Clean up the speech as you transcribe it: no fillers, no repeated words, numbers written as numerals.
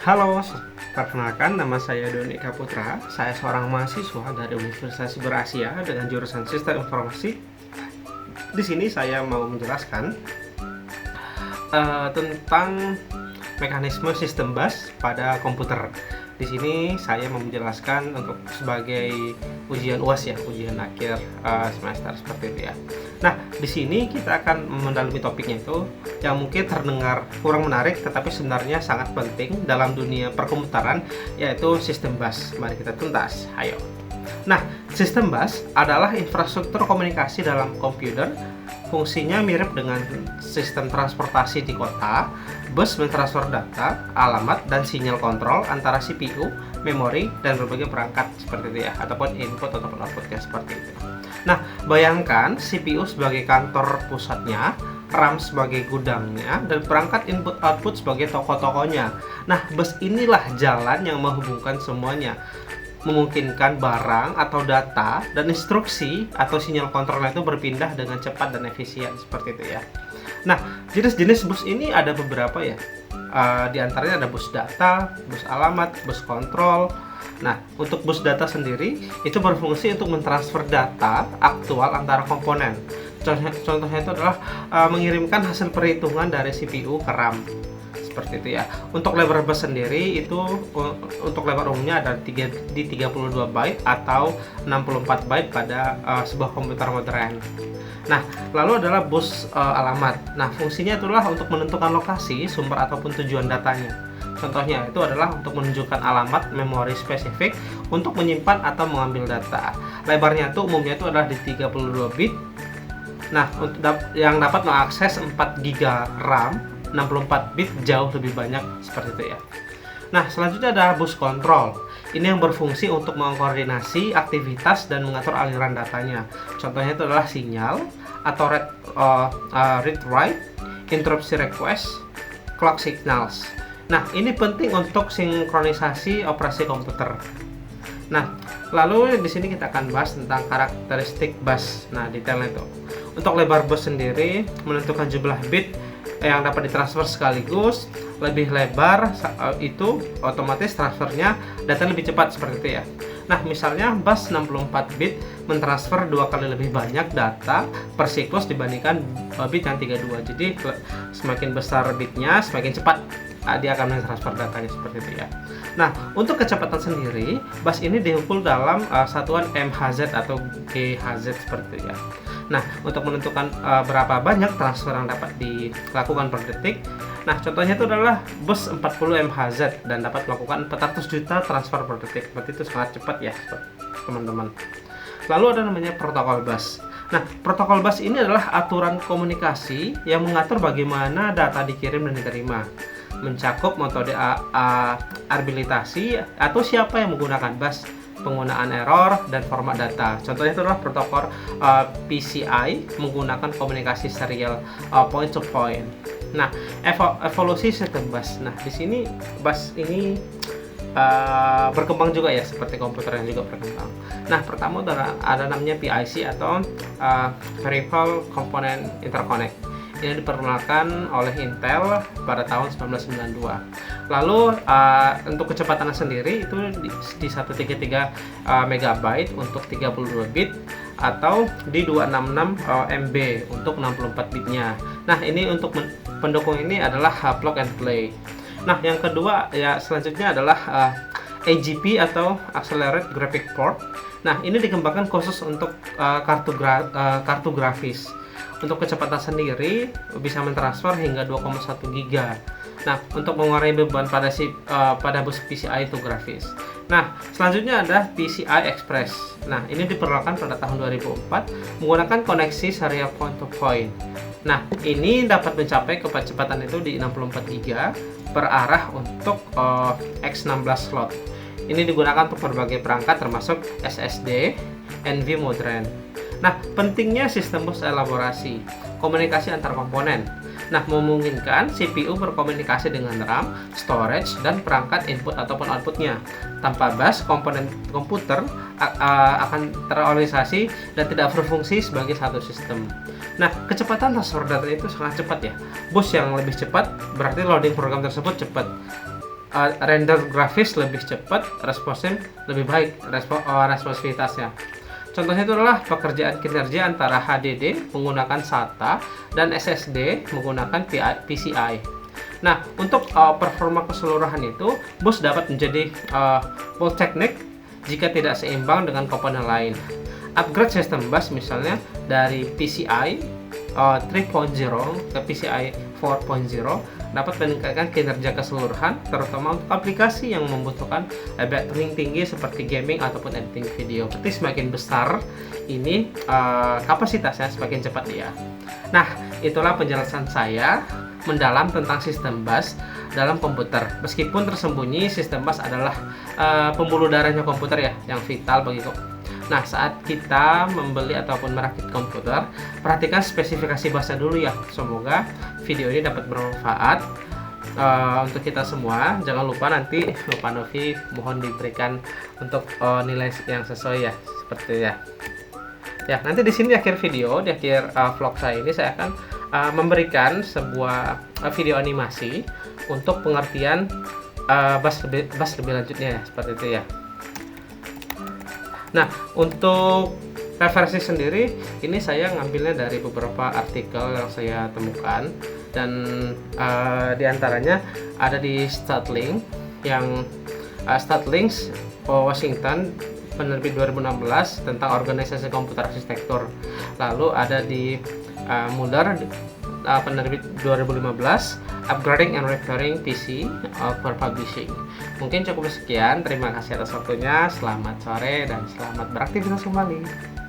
Halo, perkenalkan nama saya Doni Kaputra. Saya seorang mahasiswa dari Universitas Berasia dengan jurusan Sistem Informasi. Di sini saya mau menjelaskan tentang mekanisme sistem bus pada komputer. Di sini saya mau menjelaskan untuk sebagai ujian UAS ya, ujian akhir semester seperti itu ya. Nah, di sini kita akan mendalami topiknya itu yang mungkin terdengar kurang menarik tetapi sebenarnya sangat penting dalam dunia perkomputeran, yaitu sistem bus. Mari kita tuntas. Ayo. Nah, sistem bus adalah infrastruktur komunikasi dalam komputer. Fungsinya mirip dengan sistem transportasi di kota. Bus mentransfer data, alamat, dan sinyal kontrol antara CPU, memori, dan berbagai perangkat seperti itu ya, ataupun input ataupun outputnya seperti itu. Nah, bayangkan CPU sebagai kantor pusatnya, RAM sebagai gudangnya, dan perangkat input-output sebagai toko-tokonya. Nah, bus inilah jalan yang menghubungkan semuanya, memungkinkan barang atau data dan instruksi atau sinyal kontrolnya itu berpindah dengan cepat dan efisien seperti itu ya. Nah, jenis-jenis bus ini ada beberapa ya. Di antaranya ada bus data, bus alamat, bus kontrol. Nah, untuk bus data sendiri itu berfungsi untuk mentransfer data aktual antara komponen. Contohnya itu adalah mengirimkan hasil perhitungan dari CPU ke RAM. Seperti itu ya. Untuk lebar bus sendiri itu untuk lebar umumnya ada di 32 byte atau 64 byte pada sebuah komputer modern. Nah, lalu adalah bus alamat. Nah, fungsinya itulah untuk menentukan lokasi, sumber ataupun tujuan datanya. Contohnya itu adalah untuk menunjukkan alamat memori spesifik untuk menyimpan atau mengambil data. Lebarnya itu umumnya itu adalah di 32 bit. Nah, yang dapat mengakses 4 GB RAM, 64 bit jauh lebih banyak seperti itu ya. Nah, selanjutnya ada bus kontrol. Ini yang berfungsi untuk mengkoordinasi aktivitas dan mengatur aliran datanya. Contohnya itu adalah sinyal atau read write, interruption request, clock signals. Nah, ini penting untuk sinkronisasi operasi komputer. Nah, lalu di sini kita akan bahas tentang karakteristik bus. Nah, detailnya itu. Untuk lebar bus sendiri menentukan jumlah bit yang dapat ditransfer sekaligus. Lebih lebar itu otomatis transfernya data lebih cepat seperti itu ya. Nah, misalnya bus 64 bit mentransfer 2 kali lebih banyak data per siklus dibandingkan bit yang 32. Jadi semakin besar bitnya semakin cepat dia akan mentransfer datanya seperti itu ya. Nah, untuk kecepatan sendiri bus ini diukur dalam satuan MHz atau GHz seperti itu ya. Nah, untuk menentukan berapa banyak transfer yang dapat dilakukan per detik. Nah, contohnya itu adalah bus 40 MHz dan dapat melakukan 400 juta transfer per detik. Berarti itu sangat cepat ya, teman-teman. Lalu ada namanya protokol bus. Nah, protokol bus ini adalah aturan komunikasi yang mengatur bagaimana data dikirim dan diterima, mencakup metode arbitrasi atau siapa yang menggunakan bus, penggunaan error, dan format data. Contohnya itu adalah protokol PCI menggunakan komunikasi serial point to point. Nah, evolusi sistem bus. Nah, di sini bus ini berkembang juga ya, seperti komputer yang juga berkembang. Nah, pertama ada namanya PIC atau Peripheral Component Interconnect. Ini diperkenalkan oleh Intel pada tahun 1992. Lalu untuk kecepatannya sendiri itu di 133 MB untuk 32 bit atau di 266 MB untuk 64 bitnya. Nah, ini untuk pendukung ini adalah plug and play. Nah, yang kedua ya selanjutnya adalah AGP atau Accelerated Graphic Port. Nah, ini dikembangkan khusus untuk kartu grafis. Untuk kecepatan sendiri bisa mentransfer hingga 2,1 GB. Nah, untuk mengurangi beban pada bus PCI itu grafis. Nah, selanjutnya ada PCI Express. Nah, ini diperkenalkan pada tahun 2004 menggunakan koneksi serial point to point. Nah, ini dapat mencapai kecepatan itu di 64 GB per arah untuk X16 slot. Ini digunakan untuk berbagai perangkat termasuk SSD, NVMe. Nah, pentingnya sistem bus elaborasi, komunikasi antar komponen. Nah, memungkinkan CPU berkomunikasi dengan RAM, storage, dan perangkat input ataupun outputnya. Tanpa bus, komponen komputer akan terorganisasi dan tidak berfungsi sebagai satu sistem. Nah, kecepatan transfer data itu sangat cepat ya. Bus yang lebih cepat berarti loading program tersebut cepat. render grafis lebih cepat, responsif lebih baik responsivitasnya. Contohnya itu adalah pekerjaan kinerja antara HDD menggunakan SATA dan SSD menggunakan PCI. Nah, untuk performa keseluruhan itu, bus dapat menjadi polytechnic jika tidak seimbang dengan komponen lain. Upgrade sistem bus misalnya dari PCI 3.0 ke PCI 4.0 dapat meningkatkan kinerja keseluruhan, terutama untuk aplikasi yang membutuhkan battering tinggi seperti gaming ataupun editing video. Berarti semakin besar ini kapasitasnya, semakin cepat dia. Nah, itulah penjelasan saya mendalam tentang sistem bus dalam komputer. Meskipun tersembunyi, sistem bus adalah pembuluh darahnya komputer ya, yang vital bagi Nah, saat kita membeli ataupun merakit komputer, perhatikan spesifikasi busnya dulu ya. Semoga video ini dapat bermanfaat untuk kita semua. Jangan lupa nanti Pak Novi mohon diberikan untuk nilai yang sesuai ya, seperti ya. Ya, nanti di sini di akhir video, di akhir vlog saya ini saya akan memberikan sebuah video animasi untuk pengertian bus lebih lanjutnya ya, seperti itu ya. Nah, untuk referensi sendiri ini saya ngambilnya dari beberapa artikel yang saya temukan, dan diantaranya ada di Statling yang Statlinks Washington, penerbit 2016 tentang organisasi komputer arsitektur. Lalu ada di Muller penerbit 2015 Upgrading and Repairing PC for Publishing. Mungkin cukup sekian. Terima kasih atas waktunya. Selamat sore dan selamat beraktivitas kembali.